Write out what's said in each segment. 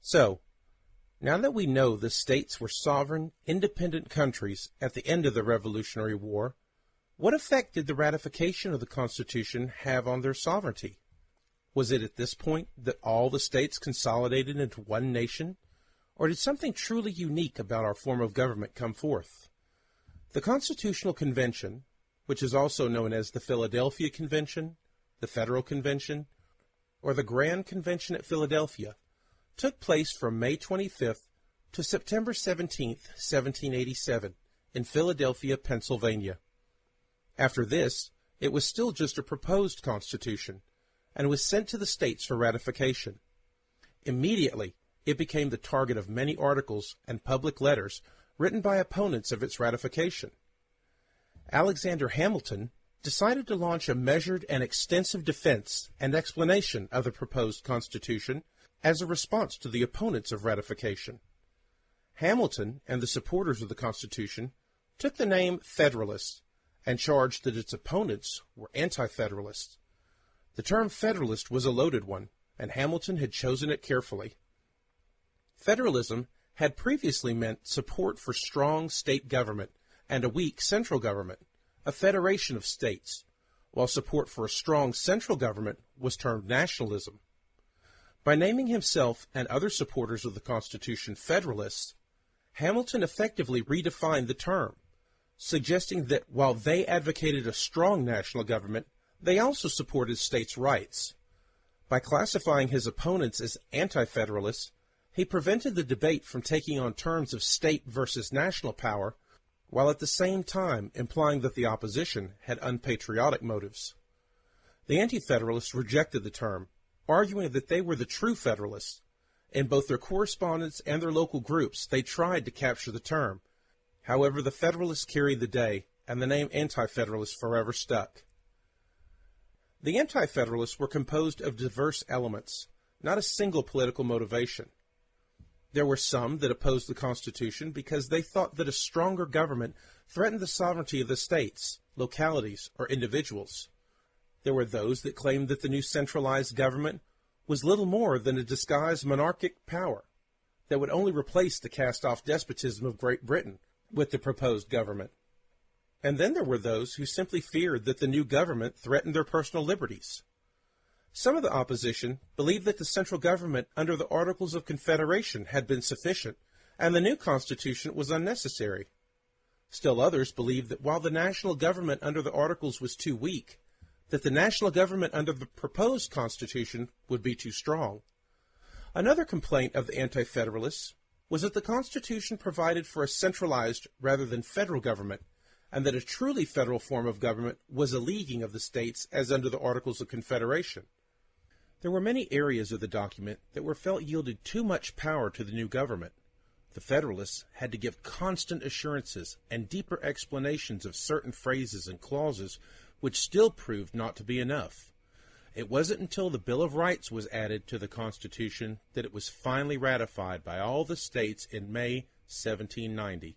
So, now that we know the states were sovereign, independent countries at the end of the Revolutionary War, what effect did the ratification of the Constitution have on their sovereignty? Was it at this point that all the states consolidated into one nation, or did something truly unique about our form of government come forth? The Constitutional Convention, which is also known as the Philadelphia Convention, the Federal Convention, or the Grand Convention at Philadelphia, took place from May 25th to September 17th, 1787, in Philadelphia, Pennsylvania. After this, it was still just a proposed constitution, and was sent to the states for ratification. Immediately, it became the target of many articles and public letters written by opponents of its ratification. Alexander Hamilton decided to launch a measured and extensive defense and explanation of the proposed Constitution as a response to the opponents of ratification. Hamilton and the supporters of the Constitution took the name Federalists and charged that its opponents were Anti-Federalists. The term Federalist was a loaded one, and Hamilton had chosen it carefully. Federalism had previously meant support for strong state government and a weak central government, a federation of states, while support for a strong central government was termed nationalism. By naming himself and other supporters of the Constitution Federalists, Hamilton effectively redefined the term, suggesting that while they advocated a strong national government, they also supported states' rights. By classifying his opponents as anti-federalists, he prevented the debate from taking on terms of state versus national power, while at the same time implying that the opposition had unpatriotic motives. The Anti-Federalists rejected the term, arguing that they were the true Federalists. In both their correspondence and their local groups, they tried to capture the term. However, the Federalists carried the day, and the name Anti-Federalist forever stuck. The Anti-Federalists were composed of diverse elements, not a single political motivation. There were some that opposed the Constitution because they thought that a stronger government threatened the sovereignty of the states, localities, or individuals. There were those that claimed that the new centralized government was little more than a disguised monarchic power that would only replace the cast-off despotism of Great Britain with the proposed government. And then there were those who simply feared that the new government threatened their personal liberties. Some of the opposition believed that the central government under the Articles of Confederation had been sufficient, and the new Constitution was unnecessary. Still others believed that while the national government under the Articles was too weak, that the national government under the proposed Constitution would be too strong. Another complaint of the Anti-Federalists was that the Constitution provided for a centralized rather than federal government, and that a truly federal form of government was a leaguing of the states as under the Articles of Confederation. There were many areas of the document that were felt yielded too much power to the new government. The Federalists had to give constant assurances and deeper explanations of certain phrases and clauses which still proved not to be enough. It wasn't until the Bill of Rights was added to the Constitution that it was finally ratified by all the states in May 1790,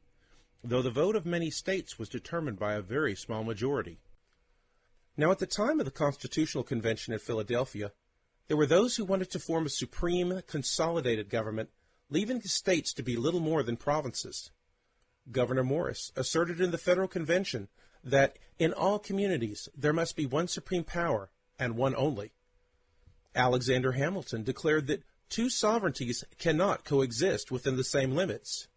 though the vote of many states was determined by a very small majority. Now, at the time of the Constitutional Convention at Philadelphia, there were those who wanted to form a supreme, consolidated government, leaving the states to be little more than provinces. Governor Morris asserted in the Federal Convention that in all communities there must be one supreme power, and one only. Alexander Hamilton declared that two sovereignties cannot coexist within the same limits.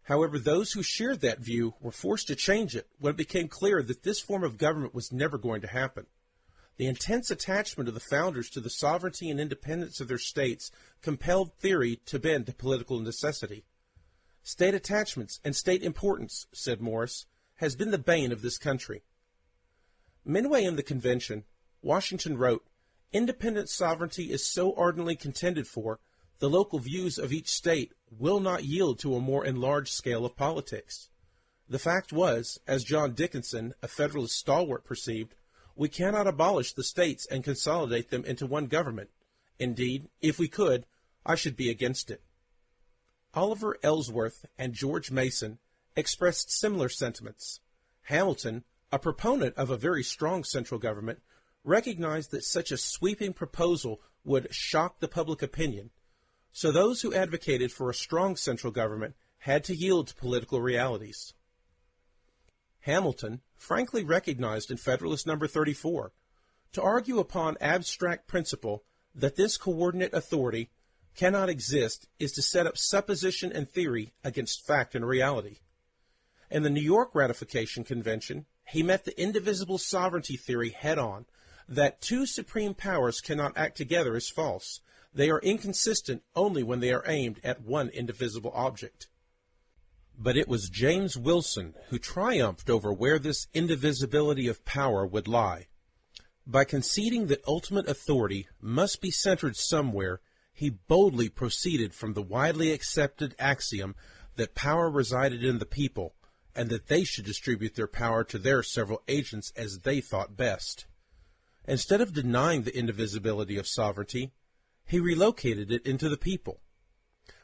However, those who shared that view were forced to change it when it became clear that this form of government was never going to happen. The intense attachment of the founders to the sovereignty and independence of their states compelled theory to bend to political necessity. State attachments and state importance, said Morris, has been the bane of this country. Midway in the convention, Washington wrote, "Independent sovereignty is so ardently contended for, the local views of each state will not yield to a more enlarged scale of politics. The fact was, as John Dickinson, a Federalist stalwart, perceived, we cannot abolish the states and consolidate them into one government. Indeed, if we could, I should be against it." Oliver Ellsworth and George Mason expressed similar sentiments. Hamilton, a proponent of a very strong central government, recognized that such a sweeping proposal would shock the public opinion, So those who advocated for a strong central government had to yield to political realities. Hamilton frankly recognized in Federalist No. 34, to argue upon abstract principle that this coordinate authority cannot exist is to set up supposition and theory against fact and reality. In the New York Ratification Convention, he met the indivisible sovereignty theory head-on, that two supreme powers cannot act together is false. They are inconsistent only when they are aimed at one indivisible object. But it was James Wilson who triumphed over where this indivisibility of power would lie. By conceding that ultimate authority must be centered somewhere, he boldly proceeded from the widely accepted axiom that power resided in the people, and that they should distribute their power to their several agents as they thought best. Instead of denying the indivisibility of sovereignty, he relocated it into the people.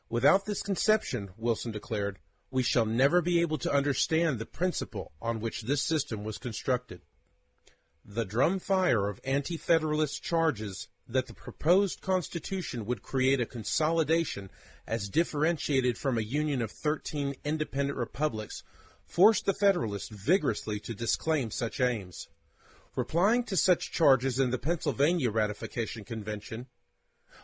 Without this conception, Wilson declared, we shall never be able to understand the principle on which this system was constructed. The drum fire of Anti-Federalist charges that the proposed Constitution would create a consolidation as differentiated from a union of 13 independent republics forced the Federalists vigorously to disclaim such aims. Replying to such charges in the Pennsylvania Ratification Convention,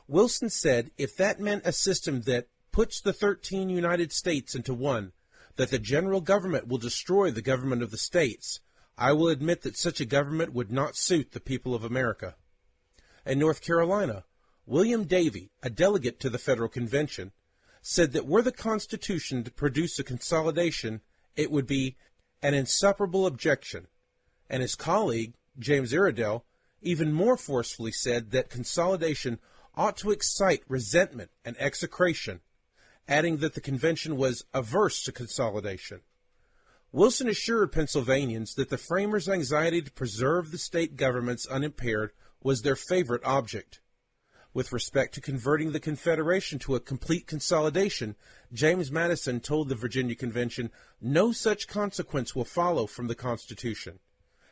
Wilson said if that meant a system that puts the 13 United States into one, that the general government will destroy the government of the states, I will admit that such a government would not suit the people of America. In North Carolina, William Davie, a delegate to the Federal Convention, said that were the Constitution to produce a consolidation, it would be an insuperable objection, and his colleague, James Iredell, even more forcefully said that consolidation ought to excite resentment and execration, adding that the convention was averse to consolidation. Wilson assured Pennsylvanians that the framers' anxiety to preserve the state governments unimpaired was their favorite object. With respect to converting the Confederation to a complete consolidation, James Madison told the Virginia Convention, no such consequence will follow from the Constitution.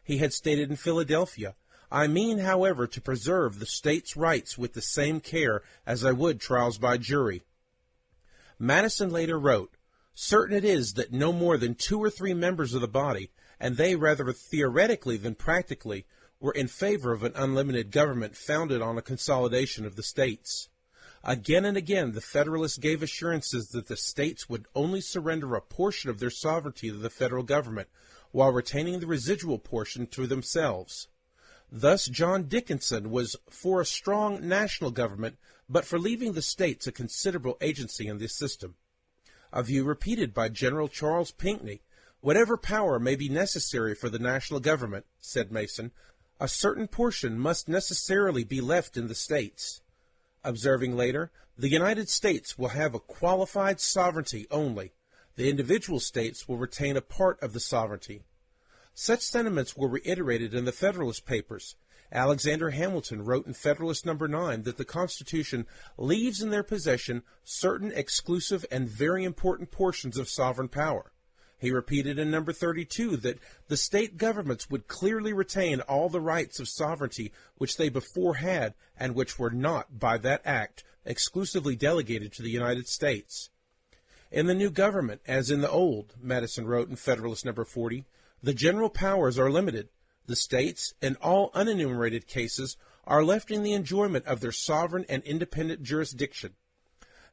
He had stated in Philadelphia, I mean, however, to preserve the states' rights with the same care as I would trials by jury. Madison later wrote, certain it is that no more than 2 or 3 members of the body, and they rather theoretically than practically, were in favor of an unlimited government founded on a consolidation of the states. Again and again, the Federalists gave assurances that the states would only surrender a portion of their sovereignty to the federal government, while retaining the residual portion to themselves. Thus, John Dickinson was for a strong national government, but for leaving the states a considerable agency in this system. A view repeated by General Charles Pinckney, whatever power may be necessary for the national government, said Mason, a certain portion must necessarily be left in the states. Observing later, the United States will have a qualified sovereignty only. The individual states will retain a part of the sovereignty. Such sentiments were reiterated in the Federalist Papers. Alexander Hamilton wrote in Federalist No. 9 that the Constitution leaves in their possession certain exclusive and very important portions of sovereign power. He repeated in No. 32 that the state governments would clearly retain all the rights of sovereignty which they before had and which were not, by that act, exclusively delegated to the United States. In the new government, as in the old, Madison wrote in Federalist No. 40, the general powers are limited. The states, in all unenumerated cases, are left in the enjoyment of their sovereign and independent jurisdiction.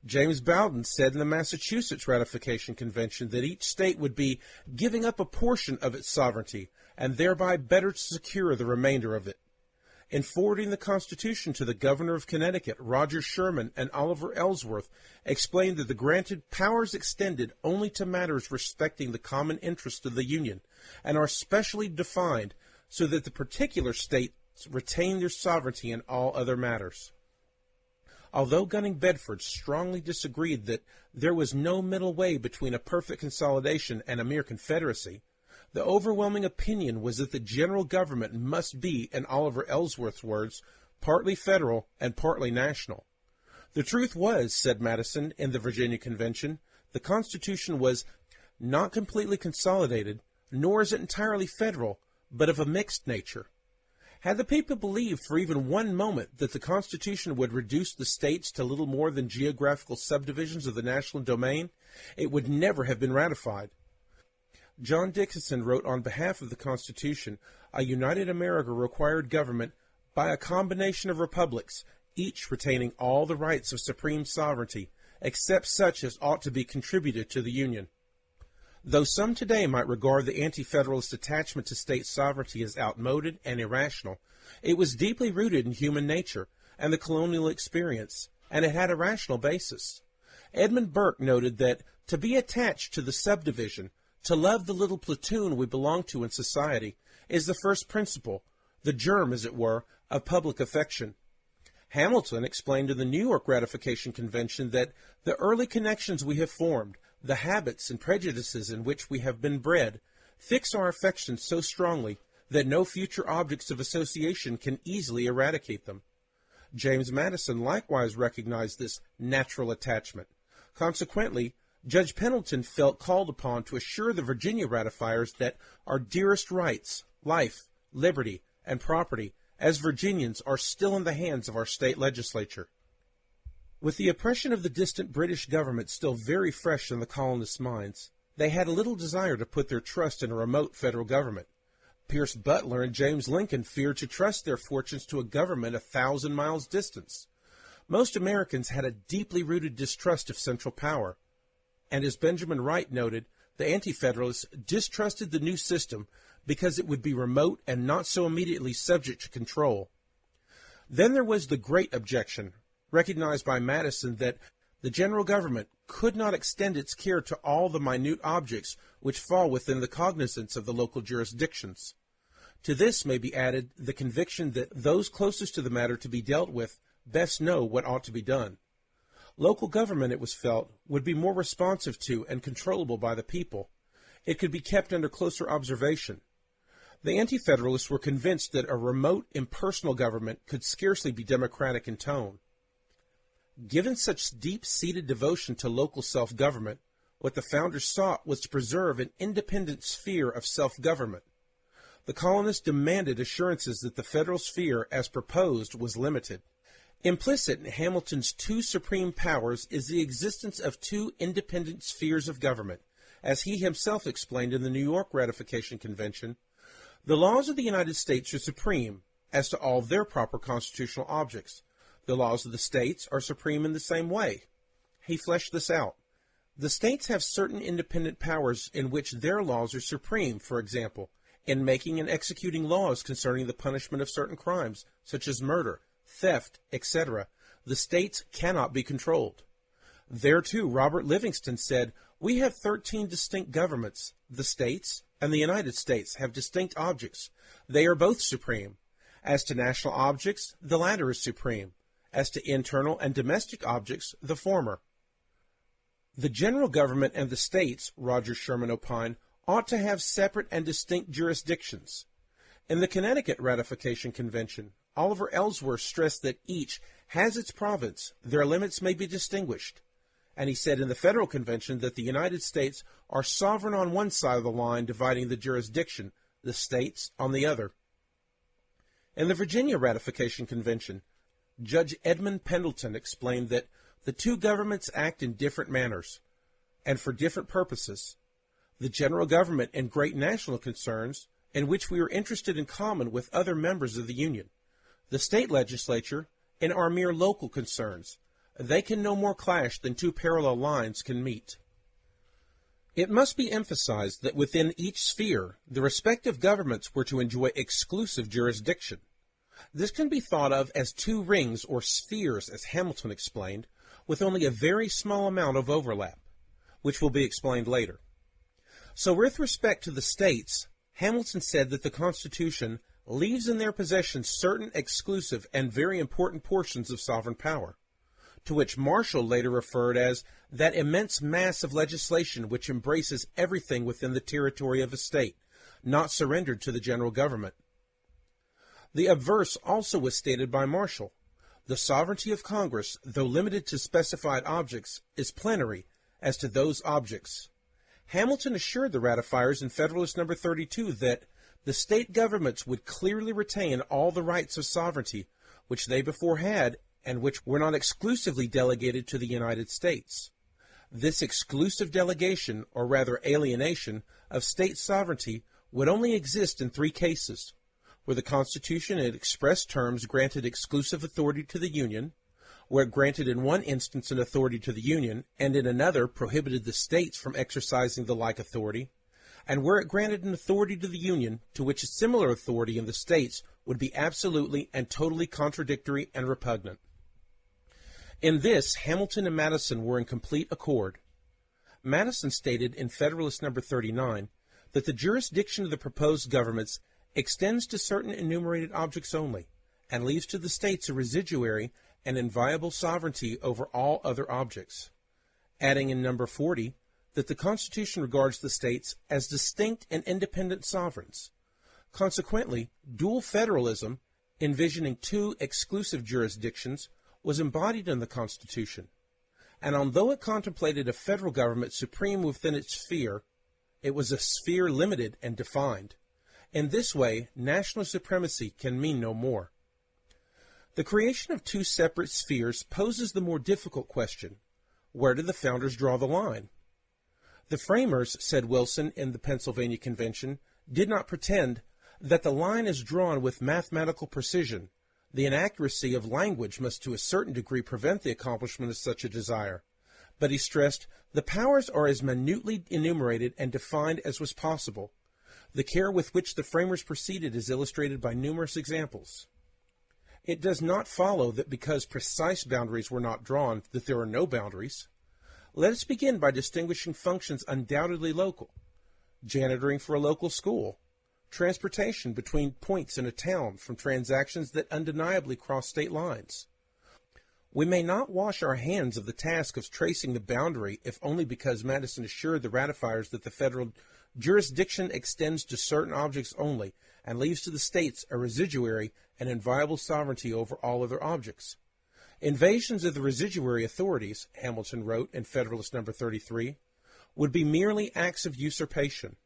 James Bowdoin said in the Massachusetts Ratification Convention that each state would be giving up a portion of its sovereignty, and thereby better secure the remainder of it. In forwarding the Constitution to the Governor of Connecticut, Roger Sherman and Oliver Ellsworth explained that the granted powers extended only to matters respecting the common interest of the Union, and are specially defined so that the particular states retain their sovereignty in all other matters. Although Gunning-Bedford strongly disagreed that there was no middle way between a perfect consolidation and a mere confederacy, the overwhelming opinion was that the general government must be, in Oliver Ellsworth's words, partly federal and partly national. The truth was, said Madison in the Virginia Convention, the Constitution was not completely consolidated, nor is it entirely federal, but of a mixed nature. Had the people believed for even one moment that the Constitution would reduce the states to little more than geographical subdivisions of the national domain, it would never have been ratified. John Dickinson wrote on behalf of the Constitution, "A united America required government by a combination of republics, each retaining all the rights of supreme sovereignty, except such as ought to be contributed to the Union." Though some today might regard the Anti-Federalist attachment to state sovereignty as outmoded and irrational, it was deeply rooted in human nature and the colonial experience, and it had a rational basis. Edmund Burke noted that to be attached to the subdivision, to love the little platoon we belong to in society, is the first principle, the germ, as it were, of public affection. Hamilton explained in the New York Ratification Convention that the early connections we have formed, the habits and prejudices in which we have been bred, fix our affections so strongly that no future objects of association can easily eradicate them. James Madison likewise recognized this natural attachment. Consequently, Judge Pendleton felt called upon to assure the Virginia ratifiers that our dearest rights, life, liberty, and property, as Virginians, are still in the hands of our state legislature. With the oppression of the distant British government still very fresh in the colonists' minds, they had little desire to put their trust in a remote federal government. Pierce Butler and James Lincoln feared to trust their fortunes to a government 1,000 miles distant. Most Americans had a deeply rooted distrust of central power, and as Benjamin Wright noted, the Anti-Federalists distrusted the new system because it would be remote and not so immediately subject to control. Then there was the great objection, recognized by Madison, that the general government could not extend its care to all the minute objects which fall within the cognizance of the local jurisdictions. To this may be added the conviction that those closest to the matter to be dealt with best know what ought to be done. Local government, it was felt, would be more responsive to and controllable by the people. It could be kept under closer observation. The Anti-Federalists were convinced that a remote, impersonal government could scarcely be democratic in tone. Given such deep-seated devotion to local self-government, what the founders sought was to preserve an independent sphere of self-government. The colonists demanded assurances that the federal sphere, as proposed, was limited. Implicit in Hamilton's two supreme powers is the existence of two independent spheres of government, as he himself explained in the New York Ratification Convention. The laws of the United States are supreme as to all their proper constitutional objects. The laws of the states are supreme in the same way. He fleshed this out. The states have certain independent powers in which their laws are supreme, for example, in making and executing laws concerning the punishment of certain crimes, such as murder, theft, etc. The states cannot be controlled. There, too, Robert Livingston said, "We have 13 distinct governments. The states and the United States have distinct objects. They are both supreme. As to national objects, the latter is supreme. As to internal and domestic objects, the former." The general government and the states, Roger Sherman opined, ought to have separate and distinct jurisdictions. In the Connecticut Ratification Convention, Oliver Ellsworth stressed that each has its province, their limits may be distinguished. And he said in the Federal Convention that the United States are sovereign on one side of the line dividing the jurisdiction, the states on the other. In the Virginia Ratification Convention, Judge Edmund Pendleton explained that the two governments act in different manners and for different purposes. The general government in great national concerns, in which we are interested in common with other members of the Union. The state legislature in our mere local concerns. They can no more clash than two parallel lines can meet. It must be emphasized that within each sphere, the respective governments were to enjoy exclusive jurisdiction. This can be thought of as two rings or spheres, as Hamilton explained, with only a very small amount of overlap, which will be explained later. So with respect to the states, Hamilton said that the Constitution leaves in their possession certain exclusive and very important portions of sovereign power, to which Marshall later referred as that immense mass of legislation which embraces everything within the territory of a state, not surrendered to the general government. The obverse also was stated by Marshall. The sovereignty of Congress, though limited to specified objects, is plenary as to those objects. Hamilton assured the ratifiers in Federalist No. 32 that the state governments would clearly retain all the rights of sovereignty which they before had and which were not exclusively delegated to the United States. This exclusive delegation, or rather alienation, of state sovereignty would only exist in 3 cases: where the Constitution in express terms granted exclusive authority to the Union, where it granted in one instance an authority to the Union, and in another prohibited the states from exercising the like authority, and where it granted an authority to the Union to which a similar authority in the states would be absolutely and totally contradictory and repugnant. In this, Hamilton and Madison were in complete accord. Madison stated in Federalist No. 39 that the jurisdiction of the proposed governments extends to certain enumerated objects only, and leaves to the states a residuary and inviolable sovereignty over all other objects, adding in No. 40 that the Constitution regards the states as distinct and independent sovereigns. Consequently, dual federalism, envisioning 2 exclusive jurisdictions, was embodied in the Constitution, and although it contemplated a federal government supreme within its sphere, it was a sphere limited and defined. In this way, national supremacy can mean no more. The creation of 2 separate spheres poses the more difficult question: where did the founders draw the line? The framers, said Wilson in the Pennsylvania Convention, did not pretend that the line is drawn with mathematical precision. The inaccuracy of language must to a certain degree prevent the accomplishment of such a desire. But he stressed, the powers are as minutely enumerated and defined as was possible. The care with which the framers proceeded is illustrated by numerous examples. It does not follow that because precise boundaries were not drawn, that there are no boundaries. Let us begin by distinguishing functions undoubtedly local: janitoring for a local school, transportation between points in a town from transactions that undeniably cross state lines. We may not wash our hands of the task of tracing the boundary, if only because Madison assured the ratifiers that the federal jurisdiction extends to certain objects only and leaves to the states a residuary and inviolable sovereignty over all other objects. Invasions of the residuary authorities, Hamilton wrote in Federalist No. 33, would be merely acts of usurpation.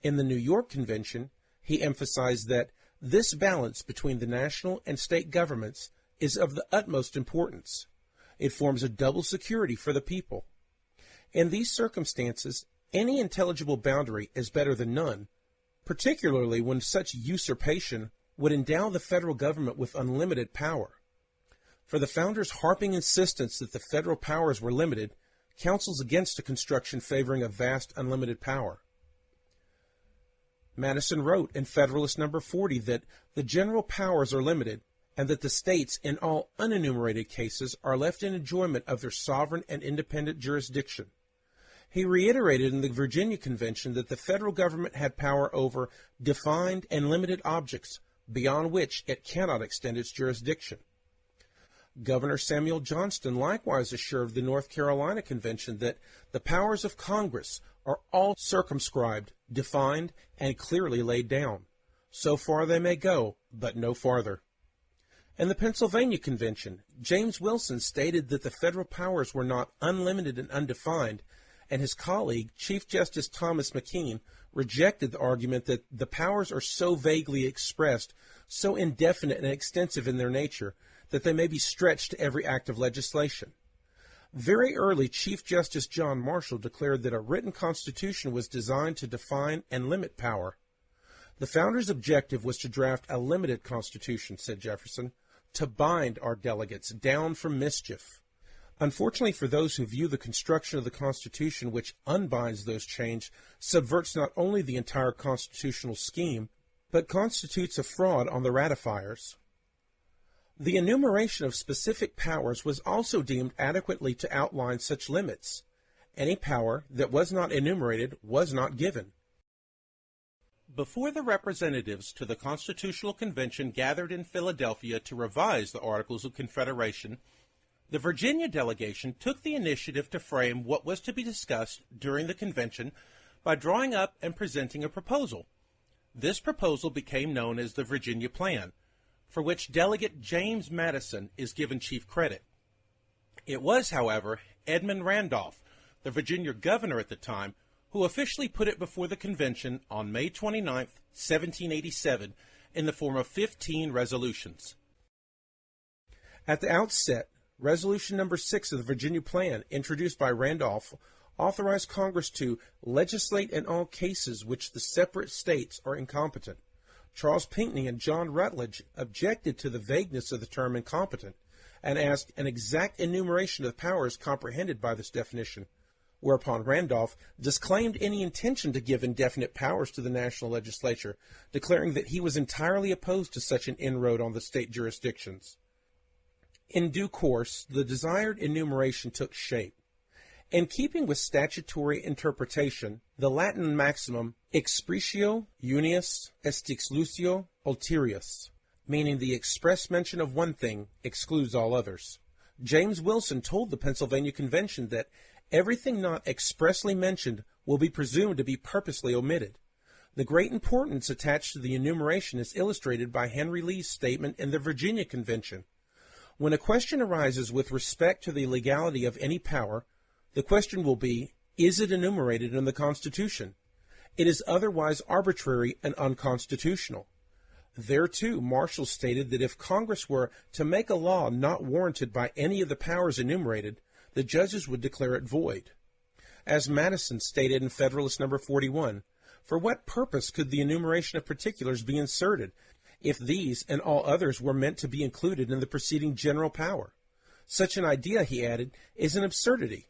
In the New York Convention, he emphasized that this balance between the national and state governments is of the utmost importance. It forms a double security for the people. In these circumstances, any intelligible boundary is better than none, particularly when such usurpation would endow the federal government with unlimited power. For the founders' harping insistence that the federal powers were limited counsels against a construction favoring a vast unlimited power. Madison wrote in Federalist No. 40 that the general powers are limited, and that the states, in all unenumerated cases, are left in enjoyment of their sovereign and independent jurisdiction. He reiterated in the Virginia Convention that the federal government had power over defined and limited objects, beyond which it cannot extend its jurisdiction. Governor Samuel Johnston likewise assured the North Carolina Convention that the powers of Congress are all circumscribed, defined, and clearly laid down. So far they may go, but no farther. In the Pennsylvania Convention, James Wilson stated that the federal powers were not unlimited and undefined, and his colleague, Chief Justice Thomas McKean, rejected the argument that the powers are so vaguely expressed, so indefinite and extensive in their nature, that they may be stretched to every act of legislation. Very early, Chief Justice John Marshall declared that a written constitution was designed to define and limit power. The founders' objective was to draft a limited constitution, said Jefferson, to bind our delegates down from mischief. Unfortunately for those who view the construction of the Constitution which unbinds those chains subverts not only the entire constitutional scheme, but constitutes a fraud on the ratifiers. The enumeration of specific powers was also deemed adequately to outline such limits. Any power that was not enumerated was not given. Before the representatives to the Constitutional Convention gathered in Philadelphia to revise the Articles of Confederation, the Virginia delegation took the initiative to frame what was to be discussed during the convention by drawing up and presenting a proposal. This proposal became known as the Virginia Plan, for which Delegate James Madison is given chief credit. It was, however, Edmund Randolph, the Virginia governor at the time, who officially put it before the convention on May 29, 1787, in the form of 15 resolutions. At the outset, Resolution number 6 of the Virginia Plan, introduced by Randolph, authorized Congress to legislate in all cases which the separate states are incompetent. Charles Pinckney and John Rutledge objected to the vagueness of the term incompetent and asked an exact enumeration of the powers comprehended by this definition, whereupon Randolph disclaimed any intention to give indefinite powers to the national legislature, declaring that he was entirely opposed to such an inroad on the state jurisdictions. In due course, the desired enumeration took shape. In keeping with statutory interpretation, the Latin maximum expressio unius est exclusio ulterius, meaning the express mention of one thing excludes all others. James Wilson told the Pennsylvania Convention that everything not expressly mentioned will be presumed to be purposely omitted. The great importance attached to the enumeration is illustrated by Henry Lee's statement in the Virginia Convention. When a question arises with respect to the legality of any power, the question will be, is it enumerated in the Constitution? It is otherwise arbitrary and unconstitutional. There, too, Marshall stated that if Congress were to make a law not warranted by any of the powers enumerated, the judges would declare it void. As Madison stated in Federalist number 41, for what purpose could the enumeration of particulars be inserted if these and all others were meant to be included in the preceding general power? Such an idea, he added, is an absurdity.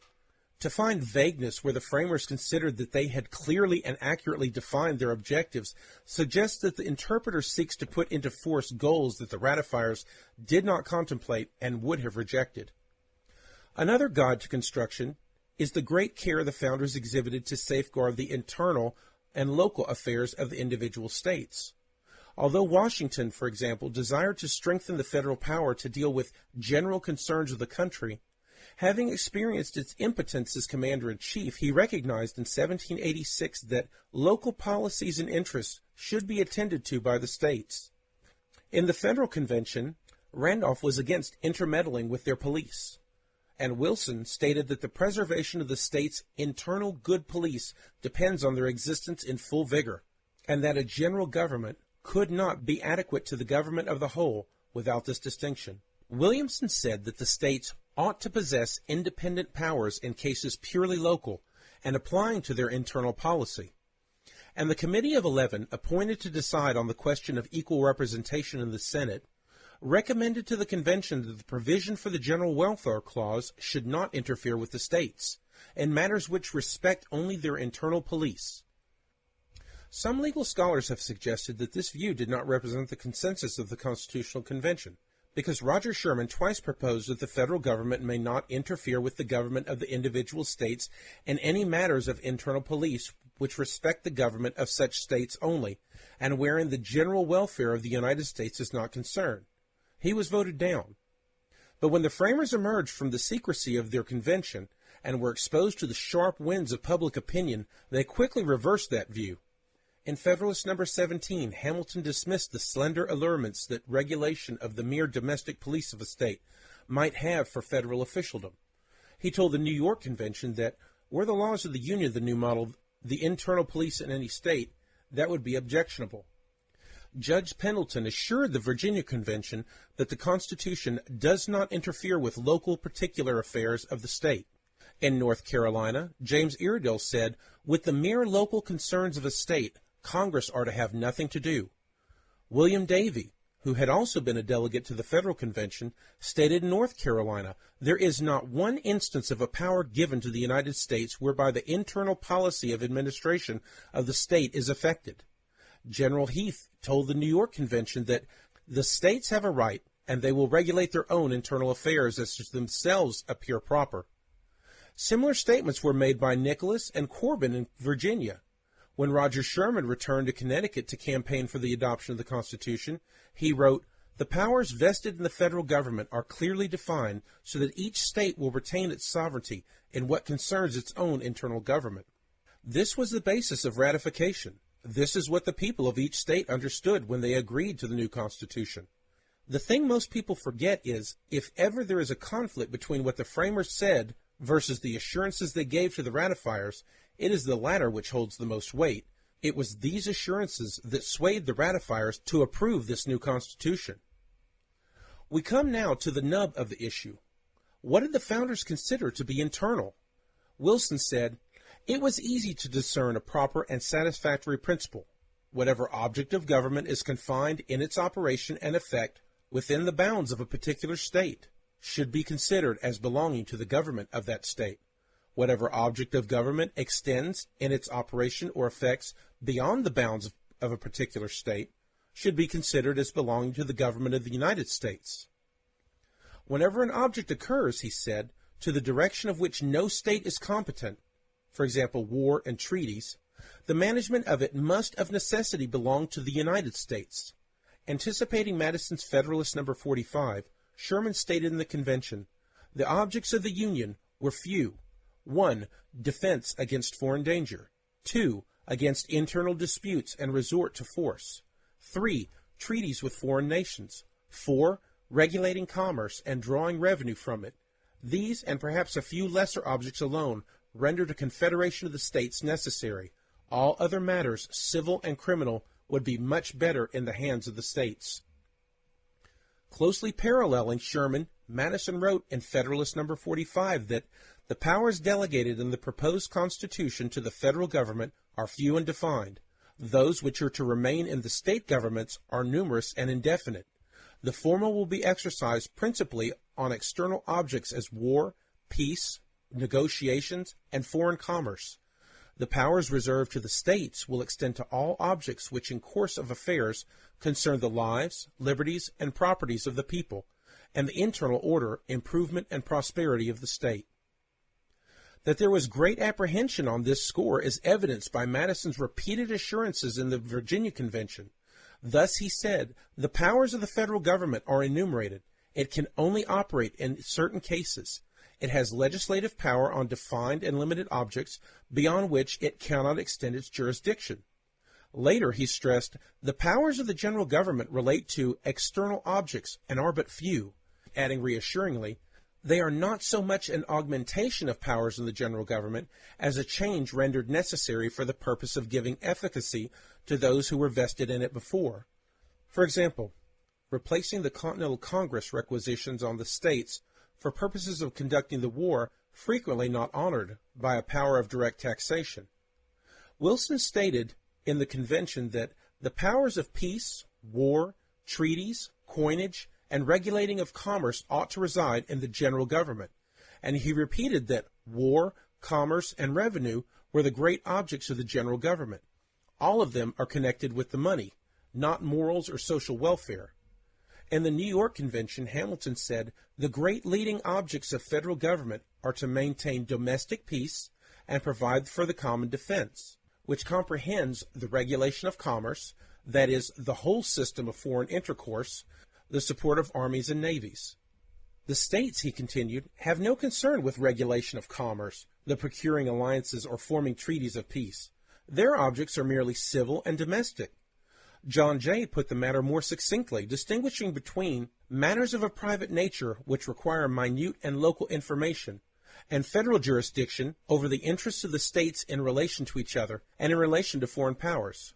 To find vagueness where the framers considered that they had clearly and accurately defined their objectives suggests that the interpreter seeks to put into force goals that the ratifiers did not contemplate and would have rejected. Another guide to construction is the great care the founders exhibited to safeguard the internal and local affairs of the individual states. Although Washington, for example, desired to strengthen the federal power to deal with general concerns of the country, having experienced its impotence as commander-in-chief, he recognized in 1786 that local policies and interests should be attended to by the states. In the Federal Convention, Randolph was against intermeddling with their police, and Wilson stated that the preservation of the state's internal good police depends on their existence in full vigor, and that a general government could not be adequate to the government of the whole without this distinction. Williamson said that the states ought to possess independent powers in cases purely local and applying to their internal policy. And the Committee of 11, appointed to decide on the question of equal representation in the Senate, recommended to the convention that the provision for the General Welfare Clause should not interfere with the states in matters which respect only their internal police. Some legal scholars have suggested that this view did not represent the consensus of the Constitutional Convention, because Roger Sherman twice proposed that the federal government may not interfere with the government of the individual states in any matters of internal police which respect the government of such states only, and wherein the general welfare of the United States is not concerned. He was voted down. But when the framers emerged from the secrecy of their convention and were exposed to the sharp winds of public opinion, they quickly reversed that view. In Federalist number 17, Hamilton dismissed the slender allurements that regulation of the mere domestic police of a state might have for federal officialdom. He told the New York Convention that, were the laws of the Union the new model, the internal police in any state, that would be objectionable. Judge Pendleton assured the Virginia Convention that the Constitution does not interfere with local particular affairs of the state. In North Carolina, James Iredell said, with the mere local concerns of a state, Congress are to have nothing to do. William Davie, who had also been a delegate to the Federal Convention, stated in North Carolina, there is not one instance of a power given to the United States whereby the internal policy of administration of the state is affected. General Heath told the New York Convention that the states have a right, and they will regulate their own internal affairs as to themselves appear proper. Similar statements were made by Nicholas and Corbin in Virginia. When Roger Sherman returned to Connecticut to campaign for the adoption of the Constitution, he wrote, the powers vested in the federal government are clearly defined so that each state will retain its sovereignty in what concerns its own internal government. This was the basis of ratification. This is what the people of each state understood when they agreed to the new Constitution. The thing most people forget is, if ever there is a conflict between what the framers said versus the assurances they gave to the ratifiers, it is the latter which holds the most weight. It was these assurances that swayed the ratifiers to approve this new Constitution. We come now to the nub of the issue. What did the founders consider to be internal? Wilson said, "It was easy to discern a proper and satisfactory principle. Whatever object of government is confined in its operation and effect within the bounds of a particular state should be considered as belonging to the government of that state. Whatever object of government extends in its operation or effects beyond the bounds of a particular state should be considered as belonging to the government of the United States. Whenever an object occurs," he said, "to the direction of which no state is competent, for example, war and treaties, the management of it must of necessity belong to the United States." Anticipating Madison's Federalist No. 45, Sherman stated in the convention, "The objects of the Union were few. 1. Defense against foreign danger. 2. Against internal disputes and resort to force. 3. Treaties with foreign nations. 4. Regulating commerce and drawing revenue from it. These and perhaps a few lesser objects alone rendered a confederation of the states necessary. All other matters, civil and criminal, would be much better in the hands of the states." Closely paralleling Sherman, Madison wrote in Federalist No. 45 that the powers delegated in the proposed Constitution to the federal government are few and defined. Those which are to remain in the state governments are numerous and indefinite. The former will be exercised principally on external objects as war, peace, negotiations, and foreign commerce. The powers reserved to the states will extend to all objects which in course of affairs concern the lives, liberties, and properties of the people, and the internal order, improvement, and prosperity of the state. That there was great apprehension on this score is evidenced by Madison's repeated assurances in the Virginia Convention. Thus he said, "The powers of the federal government are enumerated. It can only operate in certain cases. It has legislative power on defined and limited objects, beyond which it cannot extend its jurisdiction." Later he stressed, "The powers of the general government relate to external objects and are but few," adding reassuringly, "They are not so much an augmentation of powers in the general government as a change rendered necessary for the purpose of giving efficacy to those who were vested in it before. For example, replacing the Continental Congress requisitions on the states for purposes of conducting the war frequently not honored by a power of direct taxation." Wilson stated in the convention that the powers of peace, war, treaties, coinage, and regulating of commerce ought to reside in the general government, and he repeated that war, commerce, and revenue were the great objects of the general government. All of them are connected with the money, not morals or social welfare. In the New York Convention, Hamilton said, "The great leading objects of federal government are to maintain domestic peace and provide for the common defense, which comprehends the regulation of commerce, that is, the whole system of foreign intercourse, the support of armies and navies. The states," he continued, "have no concern with regulation of commerce, the procuring alliances, or forming treaties of peace. Their objects are merely civil and domestic." John Jay put the matter more succinctly, distinguishing between matters of a private nature which require minute and local information, and federal jurisdiction over the interests of the states in relation to each other and in relation to foreign powers.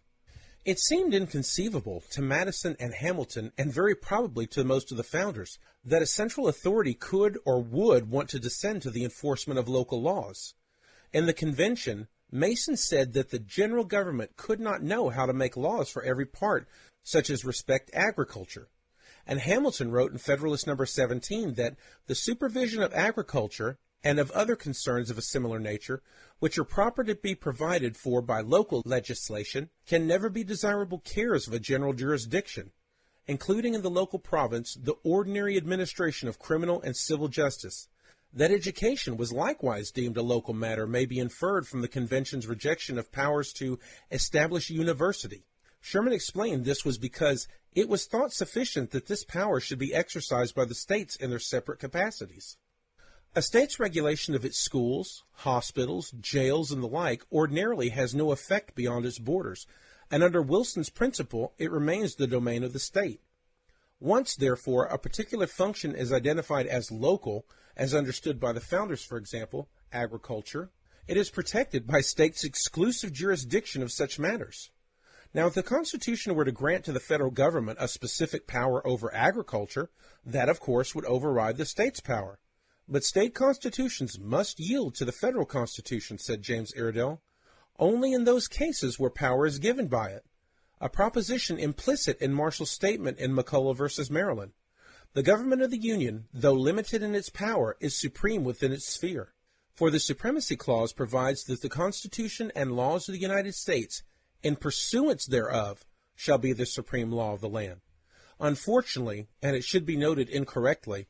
It seemed inconceivable to Madison and Hamilton, and very probably to most of the founders, that a central authority could or would want to descend to the enforcement of local laws. In the convention, Mason said that the general government could not know how to make laws for every part, such as respect agriculture. And Hamilton wrote in Federalist No. 17 that the supervision of agriculture and of other concerns of a similar nature, which are proper to be provided for by local legislation, can never be desirable cares of a general jurisdiction, including in the local province the ordinary administration of criminal and civil justice. That education was likewise deemed a local matter may be inferred from the convention's rejection of powers to establish a university. Sherman explained this was because it was thought sufficient that this power should be exercised by the states in their separate capacities. A state's regulation of its schools, hospitals, jails, and the like ordinarily has no effect beyond its borders, and under Wilson's principle it remains the domain of the state. Once, therefore, a particular function is identified as local, as understood by the founders, for example, agriculture, it is protected by states' exclusive jurisdiction of such matters. Now, if the Constitution were to grant to the federal government a specific power over agriculture, that, of course, would override the state's power. But state constitutions must yield to the federal Constitution, said James Iredell, only in those cases where power is given by it, a proposition implicit in Marshall's statement in McCulloch v. Maryland. The government of the Union, though limited in its power, is supreme within its sphere. For the Supremacy Clause provides that the Constitution and laws of the United States, in pursuance thereof, shall be the supreme law of the land. Unfortunately, and it should be noted incorrectly,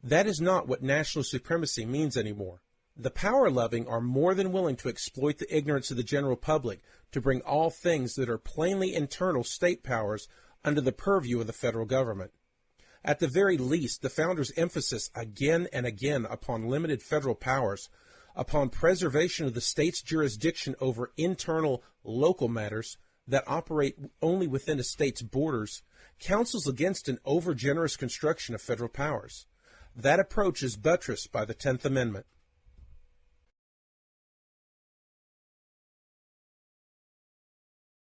that is not what national supremacy means anymore. The power-loving are more than willing to exploit the ignorance of the general public to bring all things that are plainly internal state powers under the purview of the federal government. At the very least, the founders' emphasis again and again upon limited federal powers, upon preservation of the state's jurisdiction over internal local matters that operate only within a state's borders, counsels against an overgenerous construction of federal powers. That approach is buttressed by the 10th Amendment.